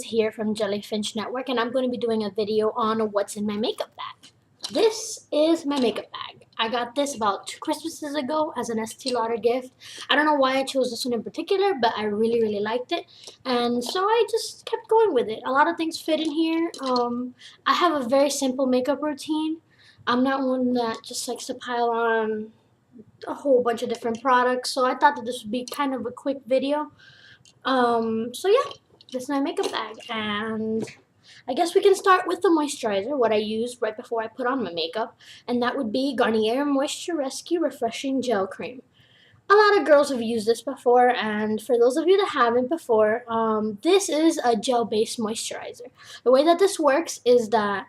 here from Jellyfinch Network, and I'm going to be doing a video on what's in my makeup bag. This is my makeup bag. I got this about 2 Christmases ago as an Estee Lauder gift. I don't know why I chose this one in particular, but I really liked it, and so I just kept going with it. A lot of things fit in here. I have a very simple makeup routine. I'm not one that just likes to pile on a whole bunch of different products, so I thought that this would be kind of a quick video. So yeah, this is my makeup bag, and I guess we can start with the moisturizer, what I use right before I put on my makeup, and that would be Garnier Moisture Rescue Refreshing Gel Cream. A lot of girls have used this before, and for those of you that haven't before, this is a gel-based moisturizer. The way that this works is that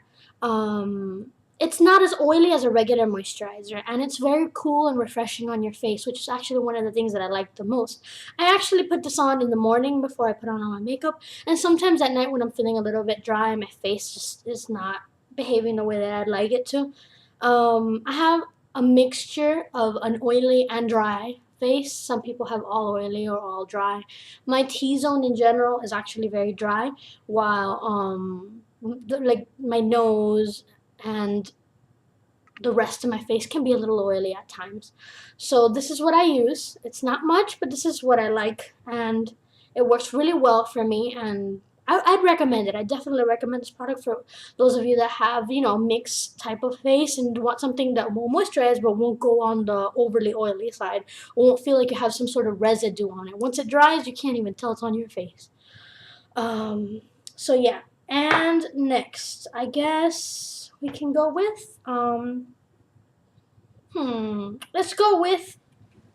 it's not as oily as a regular moisturizer, and it's very cool and refreshing on your face, which is actually one of the things that I like the most. I actually put this on in the morning before I put on all my makeup, and sometimes at night when I'm feeling a little bit dry and my face just is not behaving the way that I'd like it to. I have a mixture of an oily and dry face. Some people have all oily or all dry. My T-zone in general is actually very dry, while like my nose and the rest of my face can be a little oily at times. So this is what I use. It's not much, but this is what I like, and it works really well for me, and I'd recommend it. I definitely recommend this product for those of you that have, you know, mixed type of face and want something that will moisturize but won't go on the overly oily side. Won't feel like you have some sort of residue on it. Once it dries, you can't even tell it's on your face. So yeah. And next, I guess we can go with, let's go with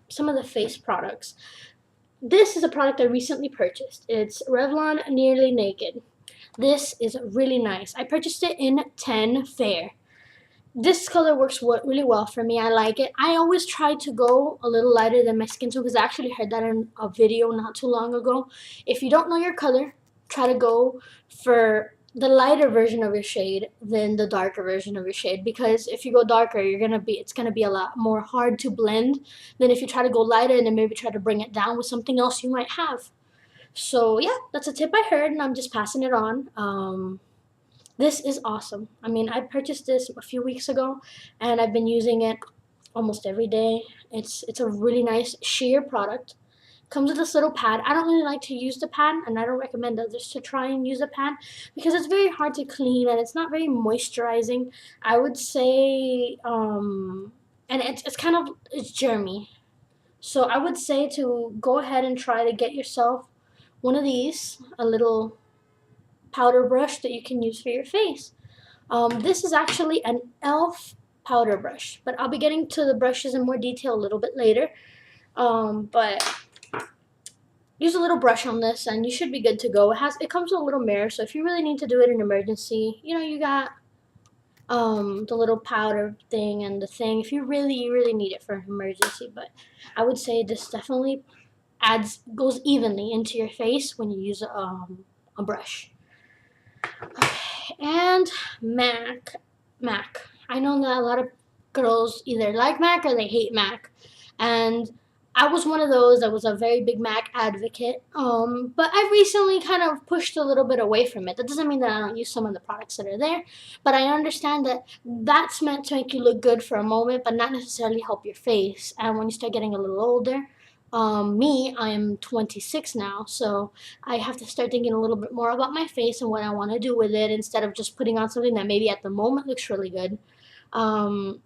some of the face products. This is a product I recently purchased. It's Revlon Nearly Naked. This is really nice. I purchased it in 10 Fair. This color works really well for me. I like it. I always try to go a little lighter than my skin tone because I actually heard that in a video not too long ago. If you don't know your color, try to go for the lighter version of your shade than the darker version of your shade, because if you go darker, it's gonna be a lot more hard to blend than if you try to go lighter and then maybe try to bring it down with something else you might have. So yeah, that's a tip I heard, and I'm just passing it on. This is awesome. I mean, I purchased this a few weeks ago, and I've been using it almost every day. It's a really nice sheer product. Comes with this little pad. I don't really like to use the pad, and I don't recommend others to try and use a pad because it's very hard to clean and it's not very moisturizing. I would say, and it's kind of, it's germy. So I would say to go ahead and try to get yourself one of these, a little powder brush that you can use for your face. This is actually an e.l.f. powder brush, but I'll be getting to the brushes in more detail a little bit later. But use a little brush on this and you should be good to go. It comes with a little mirror, so if you really need to do it in emergency, you know, you got the little powder thing and the thing if you really need it for an emergency. But I would say this definitely goes evenly into your face when you use a brush. Okay, and MAC. I know that a lot of girls either like MAC or they hate MAC, and I was one of those. I was a very big MAC advocate, but I've recently kind of pushed a little bit away from it. That doesn't mean that I don't use some of the products that are there, but I understand that that's meant to make you look good for a moment, but not necessarily help your face. And when you start getting a little older, I am 26 now, so I have to start thinking a little bit more about my face and what I want to do with it instead of just putting on something that maybe at the moment looks really good. While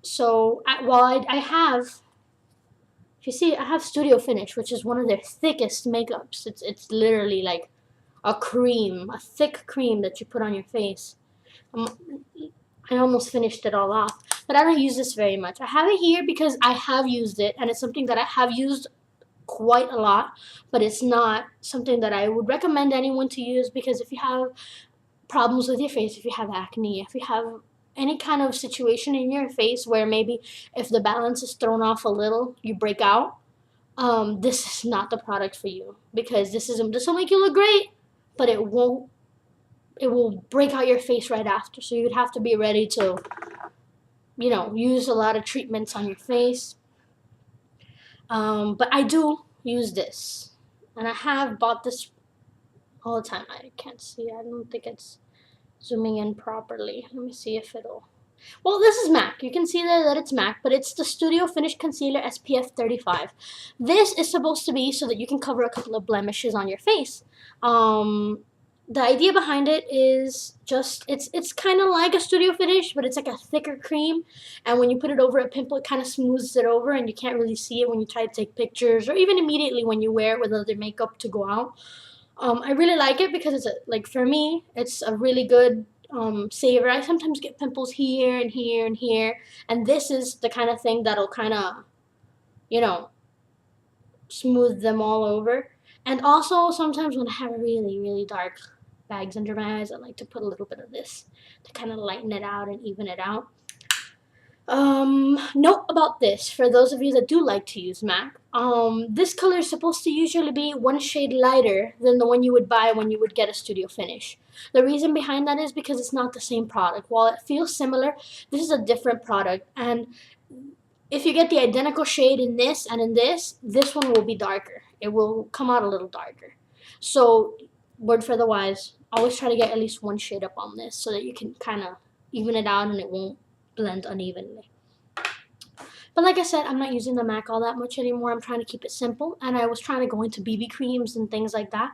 I have, if you see, I have Studio Finish, which is one of their thickest makeups. It's literally like a cream, a thick cream that you put on your face. I almost finished it all off, but I don't use this very much. I have it here because I have used it, and it's something that I have used quite a lot, but it's not something that I would recommend anyone to use, because if you have problems with your face, if you have acne, if you have any kind of situation in your face where maybe if the balance is thrown off a little, you break out, this is not the product for you, because this will make you look great, but it will break out your face right after. So you'd have to be ready to, you know, use a lot of treatments on your face. But I do use this, and I have bought this all the time. I can't see. I don't think it's zooming in properly. Let me see if it'll. Well, this is MAC. You can see there that it's MAC, but it's the Studio Finish Concealer SPF 35. This is supposed to be so that you can cover a couple of blemishes on your face. The idea behind it is just it's kind of like a Studio Finish, but it's like a thicker cream, and when you put it over a pimple, it kind of smooths it over, and you can't really see it when you try to take pictures, or even immediately when you wear it with other makeup to go out. I really like it because it's like for me, it's a really good saver. I sometimes get pimples here and here and here, and this is the kind of thing that'll kind of, you know, smooth them all over. And also sometimes when I have really, really dark bags under my eyes, I like to put a little bit of this to kind of lighten it out and even it out. Note about this, for those of you that do like to use MAC, this color is supposed to usually be one shade lighter than the one you would buy when you would get a Studio Finish. The reason behind that is because it's not the same product. While it feels similar, this is a different product, and if you get the identical shade in this and in this one will be darker. It will come out a little darker. So, word for the wise, always try to get at least one shade up on this so that you can kind of even it out and it won't blend unevenly. But like I said, I'm not using the MAC all that much anymore. I'm trying to keep it simple, and I was trying to go into BB creams and things like that.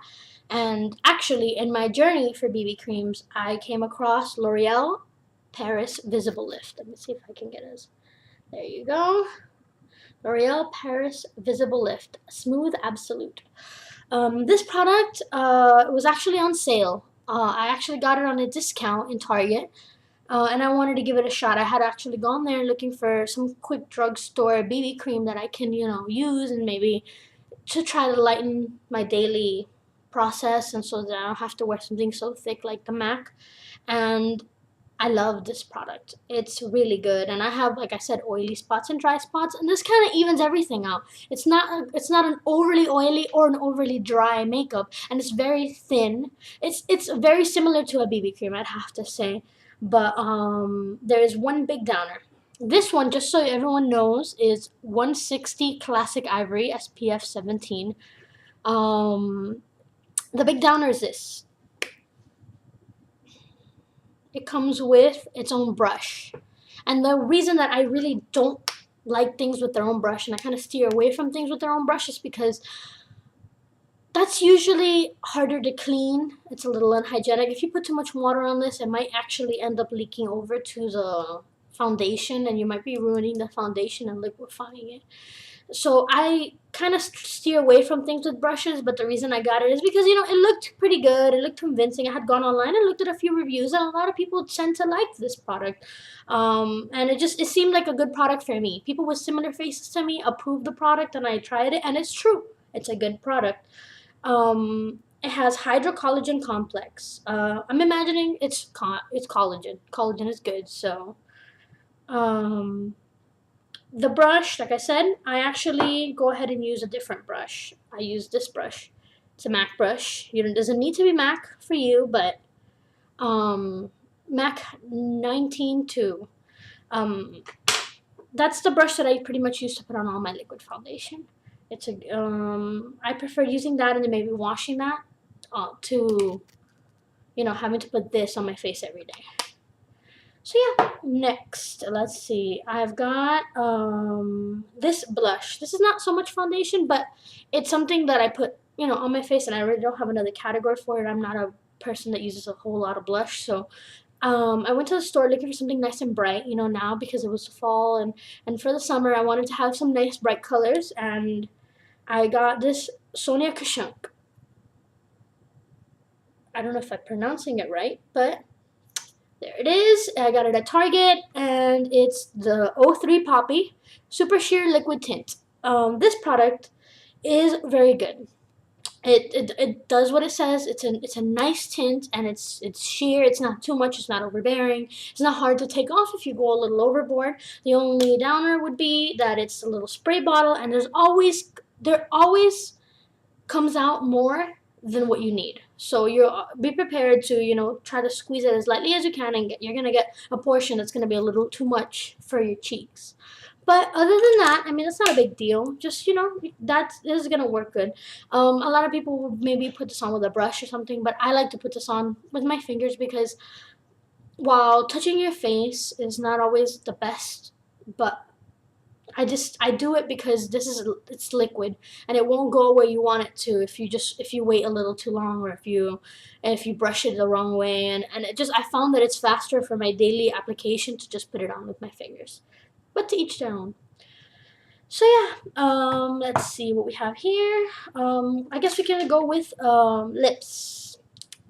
And actually, in my journey for BB creams, I came across L'Oreal Paris Visible Lift. Let me see if I can get it. There you go. L'Oreal Paris Visible Lift Smooth Absolute. This product was actually on sale. I actually got it on a discount in Target. And I wanted to give it a shot. I had actually gone there looking for some quick drugstore BB cream that I can, use and maybe to try to lighten my daily process and so that I don't have to wear something so thick like the MAC. And I love this product. It's really good, and I have, like I said, oily spots and dry spots, and this kind of evens everything out. It's not an overly oily or an overly dry makeup, and it's very thin. It's very similar to a BB cream, I'd have to say, but there is one big downer. This one, just so everyone knows, is 160 Classic Ivory SPF 17. The big downer is this. It comes with its own brush. And the reason that I really don't like things with their own brush, and I kind of steer away from things with their own brush, is because that's usually harder to clean. It's a little unhygienic. If you put too much water on this, it might actually end up leaking over to the foundation, and you might be ruining the foundation and liquefying it. So I kind of steer away from things with brushes, but the reason I got it is because, it looked pretty good. It looked convincing. I had gone online and looked at a few reviews, and a lot of people tend to like this product. And it seemed like a good product for me. People with similar faces to me approved the product, and I tried it, and it's true. It's a good product. It has hydrocollagen complex. I'm imagining it's collagen. Collagen is good, so... The brush, like I said, I actually go ahead and use a different brush. I use this brush. It's a MAC brush. It doesn't need to be MAC for you, but MAC 192. That's the brush that I pretty much use to put on all my liquid foundation. I prefer using that and then maybe washing that to having to put this on my face every day. So yeah, next, let's see. I've got this blush. This is not so much foundation, but it's something that I put, on my face, and I really don't have another category for it. I'm not a person that uses a whole lot of blush, so I went to the store looking for something nice and bright, now because it was fall, and for the summer I wanted to have some nice bright colors, and I got this Sonia Kashunk. I don't know if I'm pronouncing it right, but... there it is. I got it at Target, and it's the 03 Poppy Super Sheer Liquid Tint. This product is very good. It does what it says. It's a nice tint, and it's sheer. It's not too much. It's not overbearing. It's not hard to take off if you go a little overboard. The only downer would be that it's a little spray bottle, and there always comes out more than what you need. So be prepared to, try to squeeze it as lightly as you can, and you're going to get a portion that's going to be a little too much for your cheeks. But other than that, I mean, it's not a big deal. Just, you know, this is gonna work good. A lot of people would maybe put this on with a brush or something, but I like to put this on with my fingers because while touching your face is not always the best, but I do it because it's liquid and it won't go where you want it to if you wait a little too long, or if you brush it the wrong way, and I found that it's faster for my daily application to just put it on with my fingers. But to each their own. So yeah, let's see what we have here. I guess we can go with lips.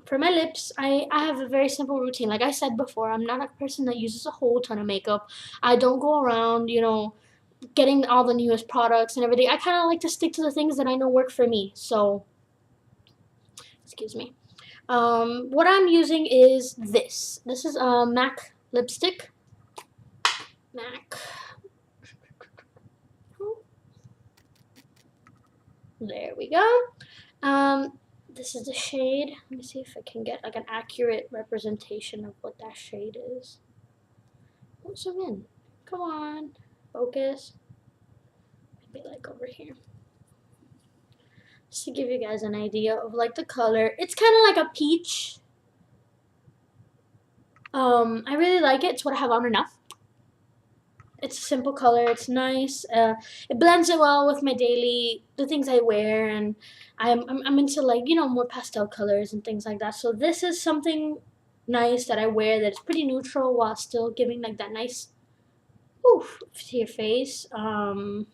For my lips, I have a very simple routine. Like I said before, I'm not a person that uses a whole ton of makeup. I don't go around, you know, getting all the newest products and everything. I kind of like to stick to the things that I know work for me. So, excuse me. What I'm using is this. This is a MAC lipstick. MAC. There we go. This is the shade. Let me see if I can get like an accurate representation of what that shade is. Oh, zoom in. Come on. Focus. Maybe like over here. Just to give you guys an idea of like the color. It's kind of like a peach. I really like it. It's what I have on enough. It's a simple color. It's nice. It blends it well with the things I wear, and I'm into like, you know, more pastel colors and things like that. So this is something nice that I wear that's pretty neutral while still giving like that nice oof to your face. And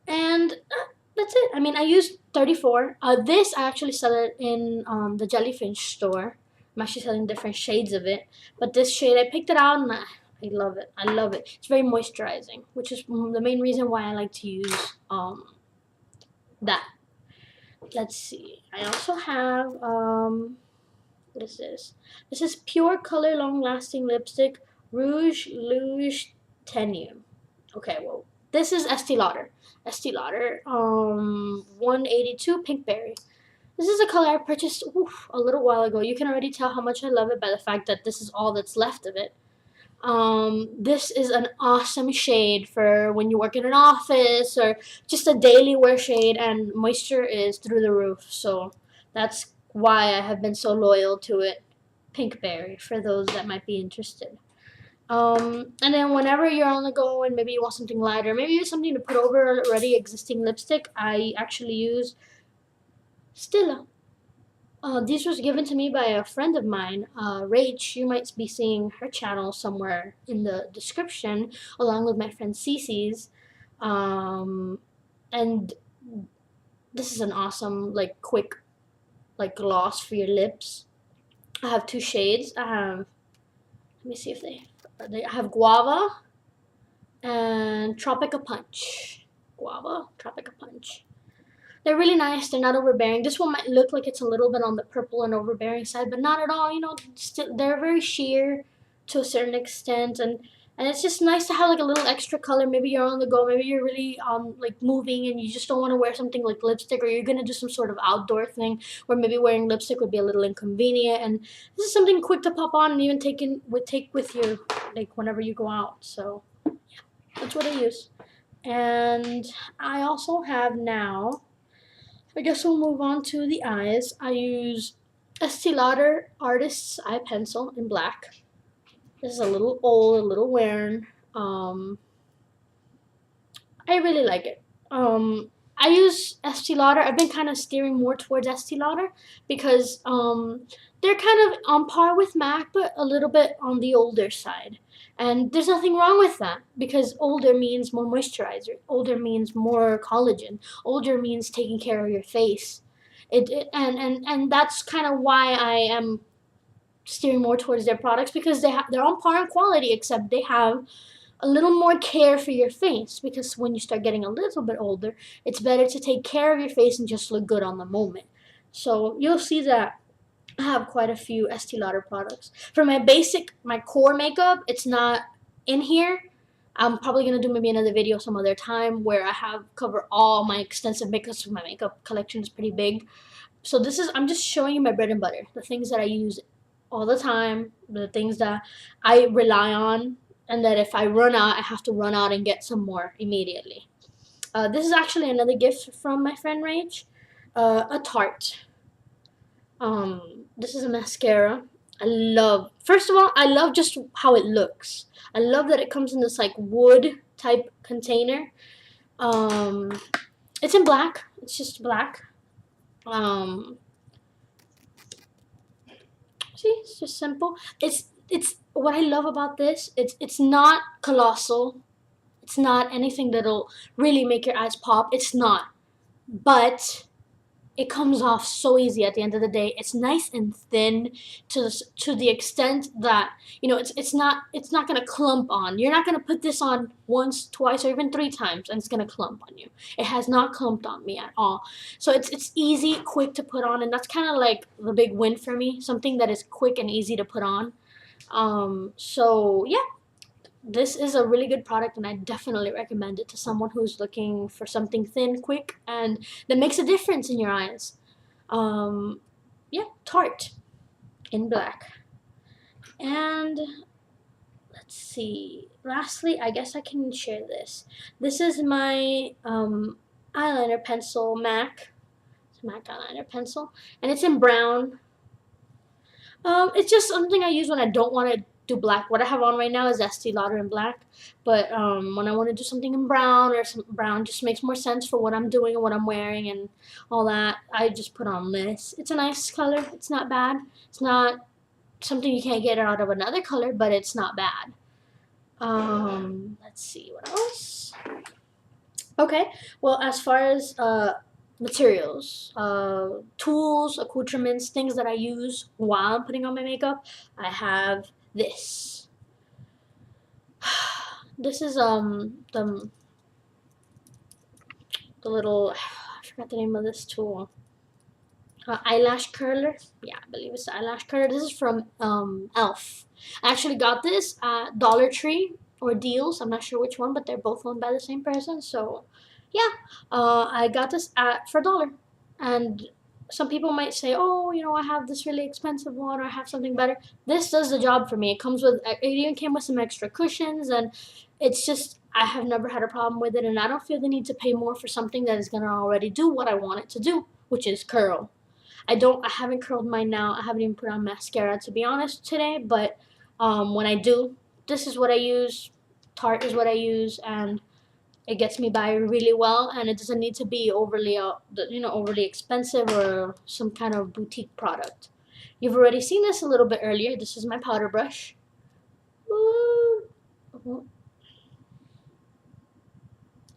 that's it. I mean, I used 34. This I actually sell it in the Jellyfinch Store. I'm actually selling different shades of it, but this shade I picked it out and I love it. I love it. It's very moisturizing, which is the main reason why I like to use that. Let's see. I also have what is this? This is Pure Color Long Lasting Lipstick Rouge Luge Tenue. Okay, well, this is Estee Lauder. Estee Lauder 182 Pinkberry. This is a color I purchased a little while ago. You can already tell how much I love it by the fact that this is all that's left of it. This is an awesome shade for when you work in an office or just a daily wear shade, and moisture is through the roof. So that's why I have been so loyal to it. Pinkberry, for those that might be interested. And then whenever you're on the go and maybe you want something lighter, maybe you have something to put over already existing lipstick, I actually use Stila. This was given to me by a friend of mine, Rach. You might be seeing her channel somewhere in the description, along with my friend Cece's. And this is an awesome, like, quick, like, gloss for your lips. I have two shades. I have, let me see if they have Guava and Tropica Punch. Guava, Tropica Punch. They're really nice. They're not overbearing. This one might look like it's a little bit on the purple and overbearing side, but not at all. You know, they're very sheer to a certain extent, and it's just nice to have like a little extra color. Maybe you're on the go. Maybe you're really like moving, and you just don't want to wear something like lipstick, or you're gonna do some sort of outdoor thing where maybe wearing lipstick would be a little inconvenient. And this is something quick to pop on and even take with you like whenever you go out. So yeah, that's what I use. And I also have now, I guess we'll move on to the eyes. I use Estee Lauder Artist's Eye Pencil in black. This is a little old, a little worn. I really like it. I use Estee Lauder. I've been kind of steering more towards Estee Lauder because they're kind of on par with MAC, but a little bit on the older side. And there's nothing wrong with that because older means more moisturizer. Older means more collagen. Older means taking care of your face. And that's kind of why I am steering more towards their products because they're on par in quality, except they have a little more care for your face, because when you start getting a little bit older, it's better to take care of your face and just look good on the moment. So you'll see that I have quite a few Estee Lauder products. For my core makeup, it's not in here. I'm probably going to do maybe another video some other time where I have cover all my extensive makeup. So my makeup collection is pretty big. So I'm just showing you my bread and butter, the things that I use all the time, the things that I rely on and that if I run out, I have to run out and get some more immediately. This is actually another gift from my friend Rach, a Tarte. This is a mascara. First of all, I love just how it looks. I love that it comes in this like wood type container. Um, it's in black. It's just black. Um, See, it's just simple. It's what I love about this. It's not colossal. It's not anything that'll really make your eyes pop. It's not. But it comes off so easy at the end of the day. It's nice and thin to the extent that it's not gonna clump on. You're not gonna put this on once, twice, or even 3 times, and it's gonna clump on you. It has not clumped on me at all. So it's easy, quick to put on, and that's kind of like the big win for me. Something that is quick and easy to put on. So yeah, this is a really good product, and I definitely recommend it to someone who's looking for something thin, quick, and that makes a difference in your eyes. Um, yeah, Tarte in black. And let's see. Lastly, I guess I can share this. This is my eyeliner pencil, MAC. It's a MAC eyeliner pencil, and it's in brown. It's just something I use when I don't want to do black. What I have on right now is Estee Lauder in black, but when I want to do something in brown, or some brown just makes more sense for what I'm doing and what I'm wearing and all that, I just put on this. It's a nice color. It's not bad. It's not something you can't get out of another color, but it's not bad. Let's see what else. Okay, well, as far as materials, tools, accoutrements, things that I use while I'm putting on my makeup, I have this. This is the little I forgot the name of this tool. Eyelash curler. Yeah, I believe it's the eyelash curler. This is from Elf. I actually got this at Dollar Tree or Deals. I'm not sure which one, but they're both owned by the same person. So, yeah, I got this for $1. And some people might say, oh, I have this really expensive one, or I have something better. This does the job for me. It even came with some extra cushions, and it's just, I have never had a problem with it, and I don't feel the need to pay more for something that is going to already do what I want it to do, which is curl. I haven't curled mine now. I haven't even put on mascara, to be honest, today, but when I do, this is what I use. Tarte is what I use, and it gets me by really well, and it doesn't need to be overly expensive or some kind of boutique product. You've already seen this a little bit earlier. This is my powder brush.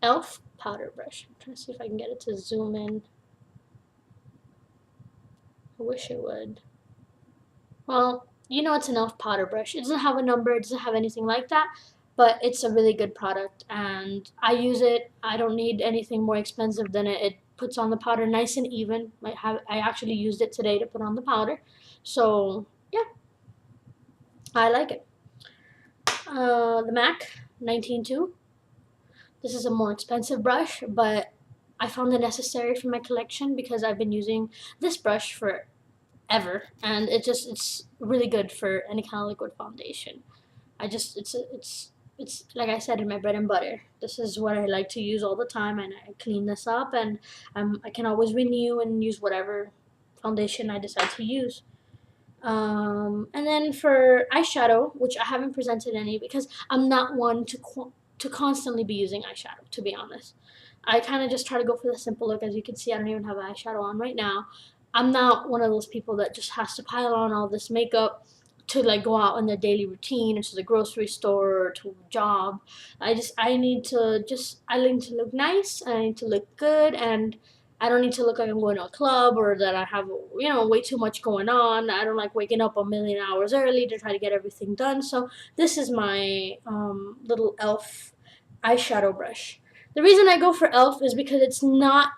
Elf powder brush. I'm trying to see if I can get it to zoom in. I wish it would. Well, it's an Elf powder brush. It doesn't have a number, it doesn't have anything like that, but it's a really good product, and I use it. I don't need anything more expensive than it. It puts on the powder nice and even. I actually used it today to put on the powder. So, yeah, I like it. The MAC 192. This is a more expensive brush, but I found it necessary for my collection because I've been using this brush for ever, and it's really good for any kind of liquid foundation. It's like I said, in my bread and butter. This is what I like to use all the time, and I clean this up, and I can always renew and use whatever foundation I decide to use. And then for eyeshadow, which I haven't presented any because I'm not one to constantly be using eyeshadow, to be honest. I kind of just try to go for the simple look. As you can see, I don't even have eyeshadow on right now. I'm not one of those people that just has to pile on all this makeup to like go out in their daily routine or to the grocery store or to a job. I need to look nice, I need to look good, and I don't need to look like I'm going to a club or that I have way too much going on. I don't like waking up a million hours early to try to get everything done. So this is my little Elf eyeshadow brush. The reason I go for Elf is because it's not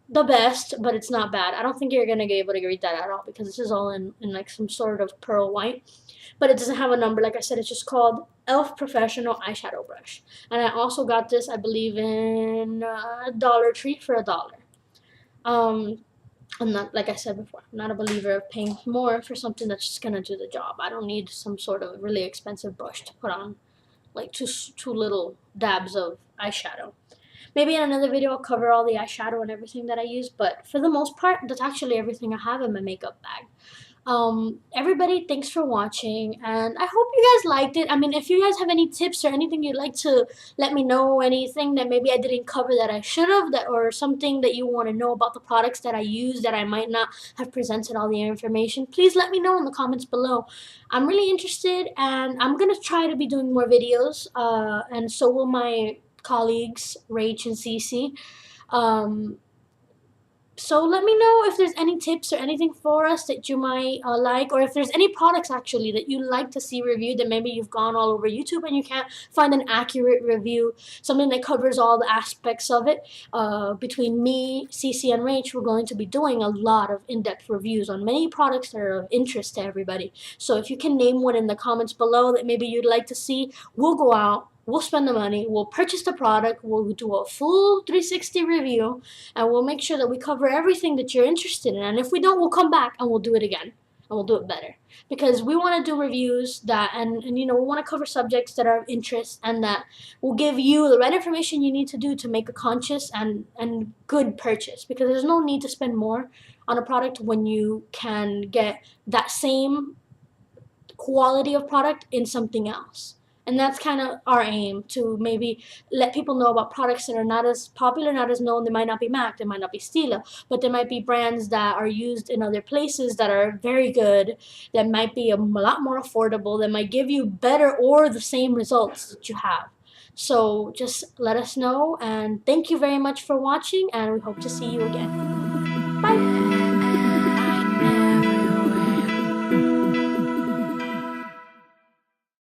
the best, but it's not bad. I don't think you're gonna be able to read that at all because this is all in like some sort of pearl white, but it doesn't have a number. Like I said, it's just called Elf Professional Eyeshadow Brush, and I also got this, I believe, in Dollar Tree for $1. I'm not, like I said before, I'm not a believer of paying more for something that's just gonna do the job. I don't need some sort of really expensive brush to put on like two little dabs of eyeshadow. Maybe in another video I'll cover all the eyeshadow and everything that I use, but for the most part, that's actually everything I have in my makeup bag. Everybody, thanks for watching, and I hope you guys liked it. I mean, if you guys have any tips or anything you'd like to let me know, anything that maybe I didn't cover that I should have, that or something that you want to know about the products that I use that I might not have presented all the information, please let me know in the comments below. I'm really interested, and I'm gonna try to be doing more videos, and so will my colleagues Rach and Cece. So let me know if there's any tips or anything for us that you might like, or if there's any products actually that you'd like to see reviewed that maybe you've gone all over YouTube and you can't find an accurate review, something that covers all the aspects of it. Between me, Cece, and Rach, we're going to be doing a lot of in-depth reviews on many products that are of interest to everybody. So if you can name one in the comments below that maybe you'd like to see, we'll go out, we'll spend the money, we'll purchase the product, we'll do a full 360 review, and we'll make sure that we cover everything that you're interested in. And if we don't, we'll come back and we'll do it again. And we'll do it better. Because we want to do reviews that, and you know, we want to cover subjects that are of interest and that will give you the right information you need to do to make a conscious and good purchase. Because there's no need to spend more on a product when you can get that same quality of product in something else. And that's kind of our aim, to maybe let people know about products that are not as popular, not as known. They might not be MAC, they might not be Stila, but there might be brands that are used in other places that are very good, that might be a lot more affordable, that might give you better or the same results that you have. So just let us know, and thank you very much for watching, and we hope to see you again. Bye!